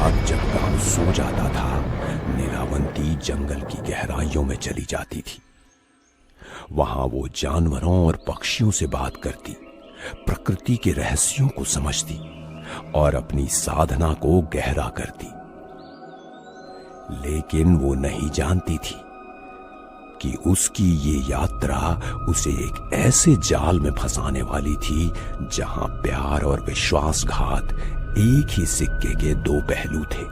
रात जब गांव सो जाता था, नीलावंती जंगल की गहराइयों में चली जाती थी। वहां वो जानवरों और पक्षियों से बात करती, प्रकृति के रहस्यों को समझती और अपनी साधना को गहरा करती। लेकिन वो नहीं जानती थी कि उसकी ये यात्रा उसे एक ऐसे जाल में फंसाने वाली थी जहां प्यार और विश्वासघात एक ही सिक्के के दो पहलू थे।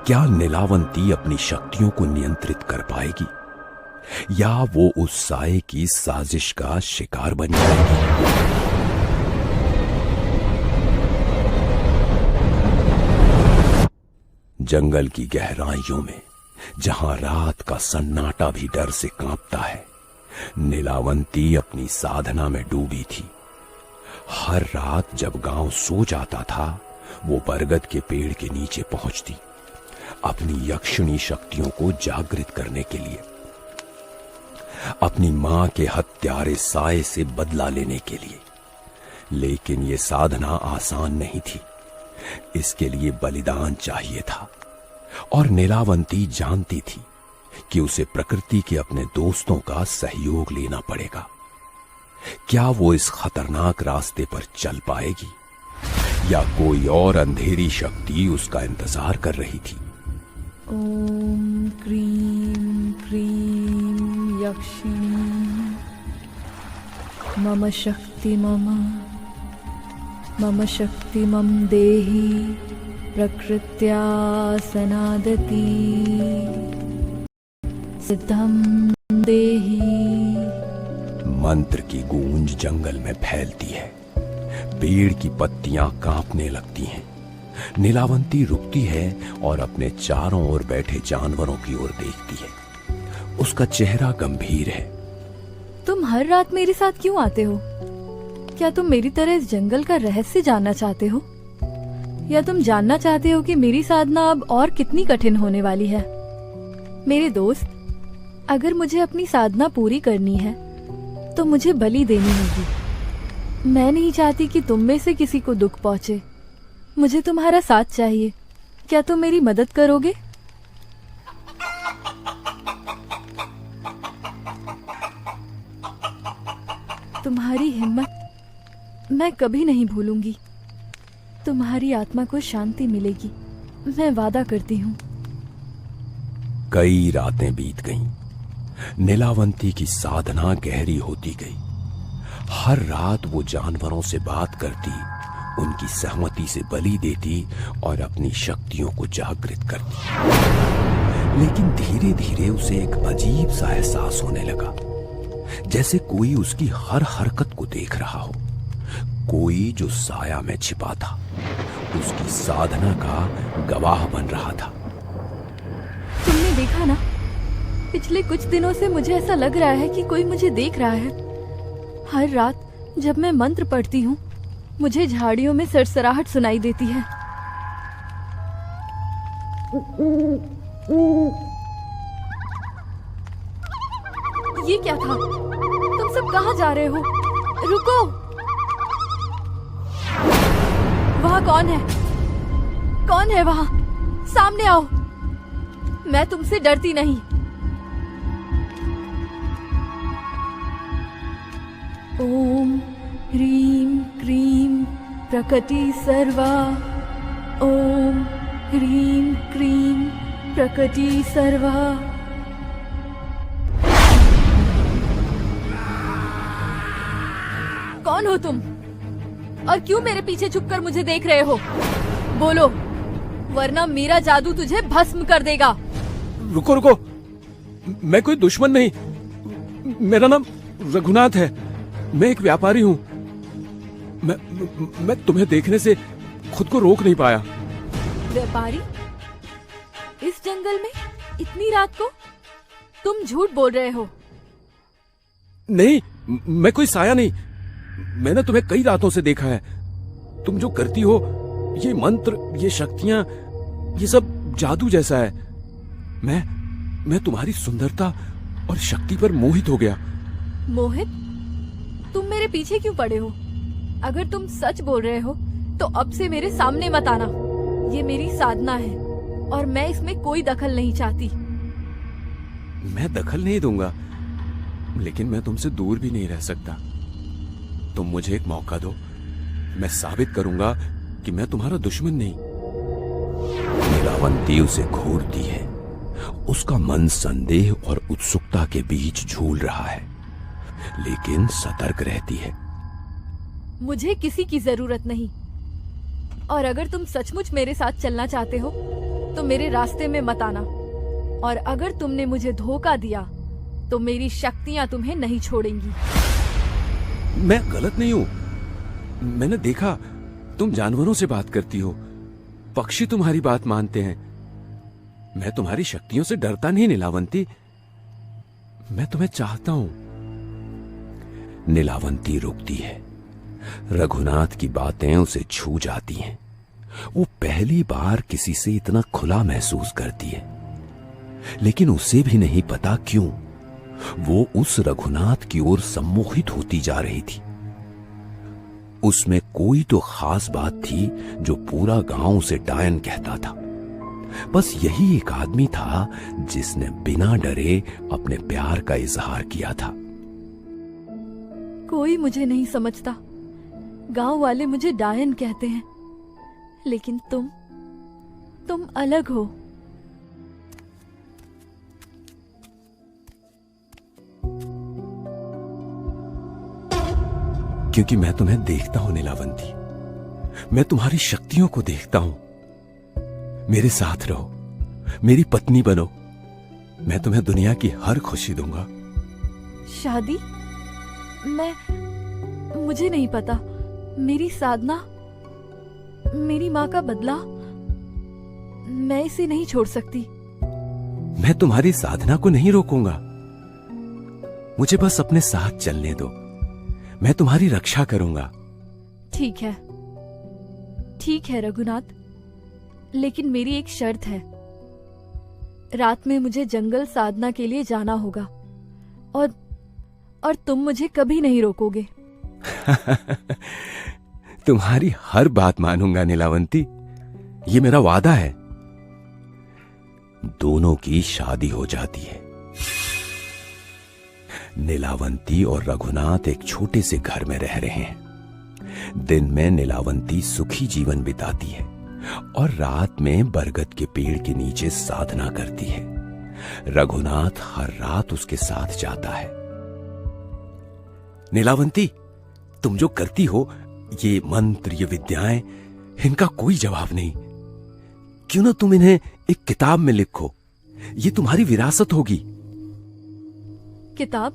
क्या नीलावंती अपनी शक्तियों को नियंत्रित कर पाएगी, या वो उस साए की साजिश का शिकार बन जाएगी? जंगल की गहराइयों में, जहां रात का सन्नाटा भी डर से कांपता है, नीलावंती अपनी साधना में डूबी थी। हर रात जब गांव सो जाता था, वो बरगद के पेड़ के नीचे पहुंचती, अपनी यक्षिणी शक्तियों को जागृत करने के लिए, अपनी मां के हत्यारे साए से बदला लेने के लिए। लेकिन यह साधना आसान नहीं थी, इसके लिए बलिदान चाहिए था। और नीलावंती जानती थी कि उसे प्रकृति के अपने दोस्तों का सहयोग लेना पड़ेगा। क्या वो इस खतरनाक रास्ते पर चल पाएगी, या कोई और अंधेरी शक्ति उसका इंतजार कर रही थी? ओम क्रीं क्रीं यक्षिणी मम शक्ति मम शक्ति मम देहि प्रकृत्या सनादति सिद्धं देहि। मंत्र की गूंज जंगल में फैलती है, पेड़ की पत्तियां कांपने लगती हैं। नीलावंती रुकती है और अपने चारों ओर बैठे जानवरों की ओर देखती है। उसका चेहरा गंभीर है। तुम हर रात मेरे साथ क्यों आते हो? क्या तुम मेरी तरह इस जंगल का रहस्य जानना चाहते हो, या तुम जानना चाहते हो कि मेरी साधना अब और कितनी कठिन होने वाली है? मेरे दोस्त, अगर मुझे अपनी साधना पूरी करनी है तो मुझे बलि देनी होगी। मैं नहीं चाहती कि तुम में से किसी को दुख पहुंचे। मुझे तुम्हारा साथ चाहिए। क्या तुम मेरी मदद करोगे? तुम्हारी हिम्मत मैं कभी नहीं भूलूंगी। तुम्हारी आत्मा को शांति मिलेगी, मैं वादा करती हूँ। कई रातें बीत गईं। नीलावंती की साधना गहरी होती गई। हर रात वो जानवरों से बात करती, उनकी सहमति से बलि देती और अपनी शक्तियों को जागृत करती। लेकिन धीरे धीरे उसे एक अजीब सा एहसास होने लगा, जैसे कोई उसकी हर हरकत को देख रहा हो। कोई जो साया में छिपा था, उसकी साधना का गवाह बन रहा था। तुमने देखा ना, पिछले कुछ दिनों से मुझे ऐसा लग रहा है कि कोई मुझे देख रहा है। हर रात जब मैं मंत्र पढ़ती हूँ, मुझे झाड़ियों में सरसराहट सुनाई देती है। ये क्या था? तुम सब कहाँ जा रहे हो? रुको! वहाँ कौन है? कौन है वहाँ? सामने आओ। मैं तुमसे डरती नहीं। ओम ह्रीं क्रीं प्रकृति सर्वा। ओम ह्रीं क्रीं प्रकृति सर्वा। कौन हो तुम, और क्यों मेरे पीछे छुपकर मुझे देख रहे हो? बोलो, वरना मेरा जादू तुझे भस्म कर देगा। रुको रुको, मैं कोई दुश्मन नहीं। मेरा नाम रघुनाथ है। मैं एक व्यापारी हूँ। मैं तुम्हें देखने से खुद को रोक नहीं पाया। व्यापारी? इस जंगल में इतनी रात को? तुम झूठ बोल रहे हो। नहीं, मैं कोई साया नहीं। मैंने तुम्हें कई रातों से देखा है। तुम जो करती हो, ये मंत्र, ये शक्तियां, ये सब जादू जैसा है। मैं तुम्हारी सुंदरता और शक्ति पर मोहित हो गया। मोहित? तुम मेरे पीछे क्यों पड़े हो? अगर तुम सच बोल रहे हो तो अब से मेरे सामने मत आना। ये मेरी साधना है और मैं इसमें कोई दखल नहीं चाहती। मैं दखल नहीं दूंगा, लेकिन मैं तुमसे दूर भी नहीं रह सकता। तुम मुझे एक मौका दो, मैं साबित करूंगा कि मैं तुम्हारा दुश्मन नहीं। नीलावंती उसे घूरती है। उसका मन संदेह और उत्सुकता के बीच झूल रहा है, लेकिन सतर्क रहती है। मुझे किसी की जरूरत नहीं, और अगर तुम सचमुच मेरे साथ चलना चाहते हो तो मेरे रास्ते में मत आना, और अगर तुमने मुझे धोखा दिया तो मेरी शक्तियां तुम्हें नहीं छोड़ेंगी। मैं गलत नहीं हूं। मैंने देखा तुम जानवरों से बात करती हो, पक्षी तुम्हारी बात मानते हैं। मैं तुम्हारी शक्तियों से डरता नहीं नीलावंती, मैं तुम्हें चाहता हूं। नीलावंती रुकती है। रघुनाथ की बातें उसे छू जाती हैं। वो पहली बार किसी से इतना खुला महसूस करती है, लेकिन उसे भी नहीं पता क्यों वो उस रघुनाथ की ओर सम्मोहित होती जा रही थी। उसमें कोई तो खास बात थी जो पूरा गांव उसे डायन कहता था। बस यही एक आदमी था जिसने बिना डरे अपने प्यार का इजहार किया था। कोई मुझे नहीं समझता। गांव वाले मुझे डायन कहते हैं, लेकिन तुम अलग हो। क्योंकि मैं तुम्हें देखता हूं नीलावंती, मैं तुम्हारी शक्तियों को देखता हूं। मेरे साथ रहो, मेरी पत्नी बनो, मैं तुम्हें दुनिया की हर खुशी दूंगा। शादी? मुझे नहीं पता। मेरी साधना, मेरी माँ का बदला, मैं इसे नहीं छोड़ सकती। मैं तुम्हारी साधना को नहीं रोकूंगा, मुझे बस अपने साथ चलने दो, मैं तुम्हारी रक्षा करूंगा। ठीक है रघुनाथ, लेकिन मेरी एक शर्त है। रात में मुझे जंगल साधना के लिए जाना होगा, और तुम मुझे कभी नहीं रोकोगे। तुम्हारी हर बात मानूंगा नीलावंती, ये मेरा वादा है। दोनों की शादी हो जाती है। नीलावंती और रघुनाथ एक छोटे से घर में रह रहे हैं। दिन में नीलावंती सुखी जीवन बिताती है और रात में बरगद के पेड़ के नीचे साधना करती है। रघुनाथ हर रात उसके साथ जाता है। नीलावंती, तुम जो करती हो, ये मंत्र, ये विद्याएं, इनका कोई जवाब नहीं। क्यों ना तुम इन्हें एक किताब में लिखो, ये तुम्हारी विरासत होगी। किताब?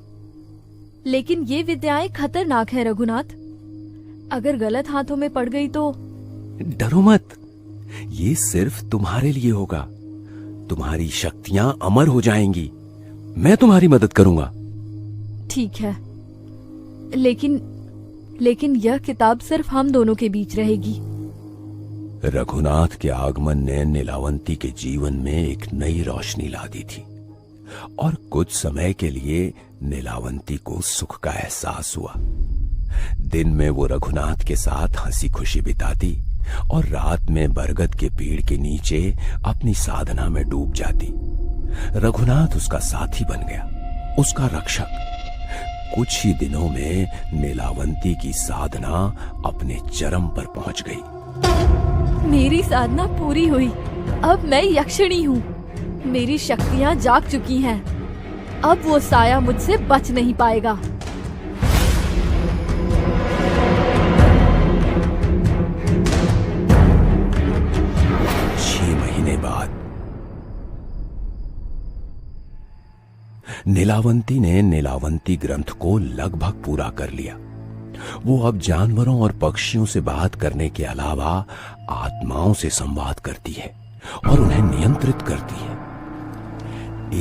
लेकिन ये विद्याएं खतरनाक है रघुनाथ। अगर गलत हाथों में पड़ गई तो? डरो मत, ये सिर्फ तुम्हारे लिए होगा। तुम्हारी शक्तियां अमर हो जाएंगी, मैं तुम्हारी मदद करूंगा। ठीक है, लेकिन यह किताब सिर्फ हम दोनों के बीच रहेगी। रघुनाथ के आगमन ने नीलावंती के जीवन में एक नई रोशनी ला दी थी, और कुछ समय के लिए नीलावंती को सुख का एहसास हुआ। दिन में वो रघुनाथ के साथ हंसी खुशी बिताती और रात में बरगद के पेड़ के नीचे अपनी साधना में डूब जाती। रघुनाथ उसका साथी बन गया, उसका रक्षक। कुछ ही दिनों में नीलावंती की साधना अपने चरम पर पहुंच गई। मेरी साधना पूरी हुई। अब मैं यक्षिणी हूँ। मेरी शक्तियाँ जाग चुकी हैं। अब वो साया मुझसे बच नहीं पाएगा। 6 महीने बाद नीलावंती ने नीलावंती ग्रंथ को लगभग पूरा कर लिया। वो अब जानवरों और पक्षियों से बात करने के अलावा आत्माओं से संवाद करती है और उन्हें नियंत्रित करती है।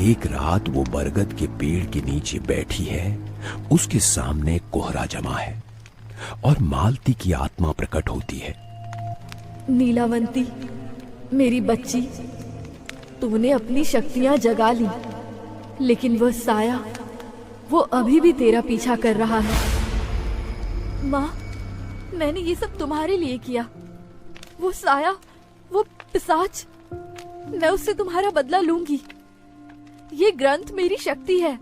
एक रात वो बरगद के पेड़ के नीचे बैठी है। उसके सामने कोहरा जमा है और मालती की आत्मा प्रकट होती है। नीलावंती, मेरी बच्ची, तूने अपनी शक्तियां जगा ली, लेकिन वह साया, वो अभी भी तेरा पीछा कर रहा है। माँ, मैंने ये सब तुम्हारे लिए किया। वो साया, वो पिशाच, मैं उससे तुम्हारा बदला लूंगी। ये ग्रंथ मेरी शक्ति है,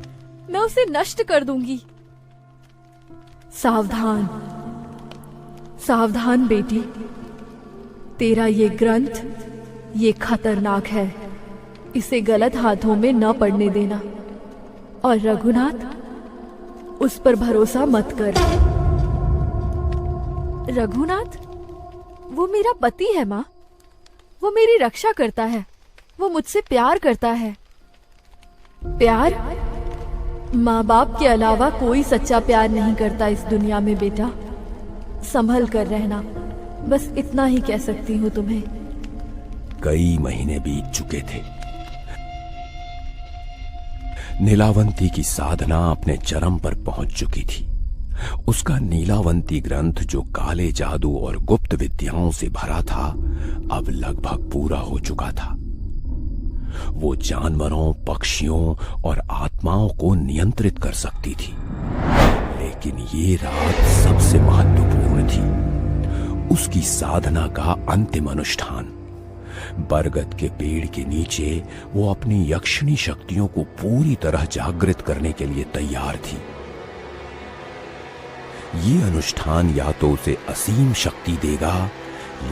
मैं उसे नष्ट कर दूंगी। सावधान, सावधान बेटी, तेरा ये ग्रंथ ये खतरनाक है, इसे गलत हाथों में न पड़ने देना। और रघुनाथ, उस पर भरोसा मत कर। रघुनाथ, वो मेरा पति है माँ, वो मेरी रक्षा करता है, वो मुझसे प्यार करता है। प्यार? माँ बाप के अलावा कोई सच्चा प्यार नहीं करता इस दुनिया में बेटा। संभल कर रहना, बस इतना ही कह सकती हूँ तुम्हें। कई महीने बीत चुके थे। नीलावंती की साधना अपने चरम पर पहुंच चुकी थी। उसका नीलावंती ग्रंथ, जो काले जादू और गुप्त विद्याओं से भरा था, अब लगभग पूरा हो चुका था। वो जानवरों, पक्षियों और आत्माओं को नियंत्रित कर सकती थी। लेकिन ये रात सबसे महत्वपूर्ण थी, उसकी साधना का अंतिम अनुष्ठान। बरगद के पेड़ के नीचे वो अपनी यक्षिणी शक्तियों को पूरी तरह जागृत करने के लिए तैयार थी। ये अनुष्ठान या तो उसे असीम शक्ति देगा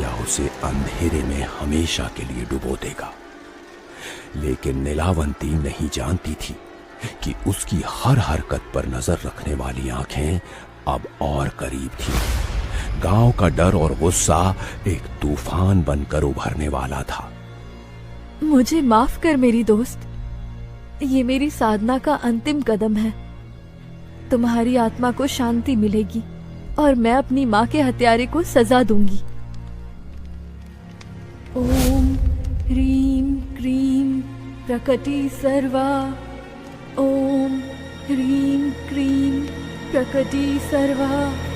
या उसे अंधेरे में हमेशा के लिए डुबो देगा। लेकिन नीलावंती नहीं जानती थी कि उसकी हर हरकत पर नजर रखने वाली आंखें अब और करीब थी। गांव का डर और गुस्सा एक तूफान बनकर उभरने वाला था। मुझे माफ कर मेरी दोस्त, ये मेरी साधना का अंतिम कदम है। तुम्हारी आत्मा को शांति मिलेगी और मैं अपनी माँ के हत्यारे को सजा दूंगी। ओम ह्रीं क्रीं प्रकटी सर्वा, ओम ह्रीं क्रीं प्रकटी सर्वा।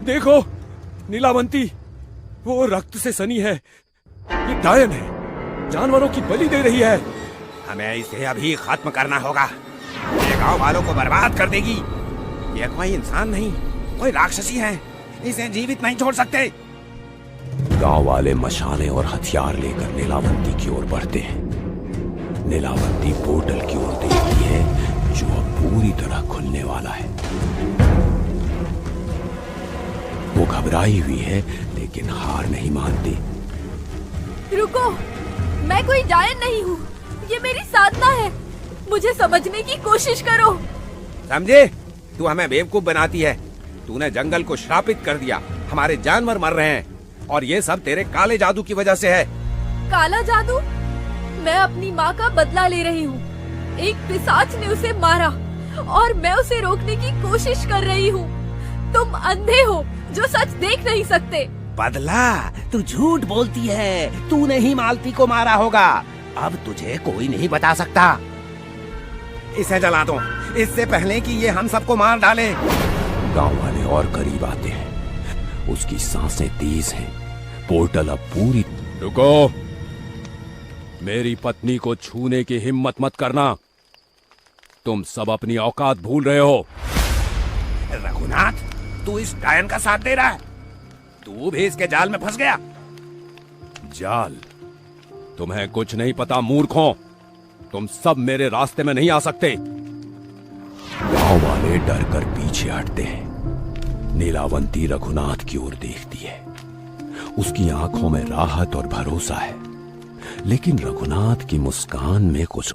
देखो नीलावंती, वो रक्त से सनी है। ये डायन है, जानवरों की बलि दे रही है। हमें इसे अभी खत्म करना होगा। ये गांव वालों को बर्बाद कर देगी। ये कोई इंसान नहीं, कोई राक्षसी है। इसे जीवित नहीं छोड़ सकते। गांव वाले मशाले और हथियार लेकर नीलावंती की ओर बढ़ते हैं। नीलावंती पोर्टल की ओर देखती है, जो अब पूरी तरह खुलने वाला है। वो घबराई हुई है, लेकिन हार नहीं मानती। रुको, मैं कोई डायन नहीं हूँ, ये मेरी साधना है। मुझे समझने की कोशिश करो। समझे? तू हमें बेवकूफ बनाती है। तूने जंगल को श्रापित कर दिया, हमारे जानवर मर रहे हैं, और ये सब तेरे काले जादू की वजह से है। काला जादू? मैं अपनी माँ का बदला ले रही हूँ। एक पिशाच ने उसे मारा और मैं उसे रोकने की कोशिश कर रही हूँ। तुम अंधे हो जो सच देख नहीं सकते। बदला? तू झूठ बोलती है। तूने ही मालती को मारा होगा। अब तुझे कोई नहीं बता सकता। इसे जला दो, इससे पहले कि ये हम सबको मार डाले। गांव वाले और करीब आते हैं। उसकी सांसें तेज हैं। पोर्टल अब पूरी। रुको, मेरी पत्नी को छूने की हिम्मत मत करना। तुम सब अपनी औकात भूल रहे हो। रघुनाथ, तू इस डायन का साथ दे रहा है। तू भी इसके जाल में फंस गया। जाल? तुम्हें कुछ नहीं पता मूर्खों। तुम सब मेरे रास्ते में नहीं आ सकते। गांव वाले डर कर पीछे हटते हैं। नीलावंती रघुनाथ की ओर देखती है। उसकी आंखों में राहत और भरोसा है, लेकिन रघुनाथ की मुस्कान में कुछ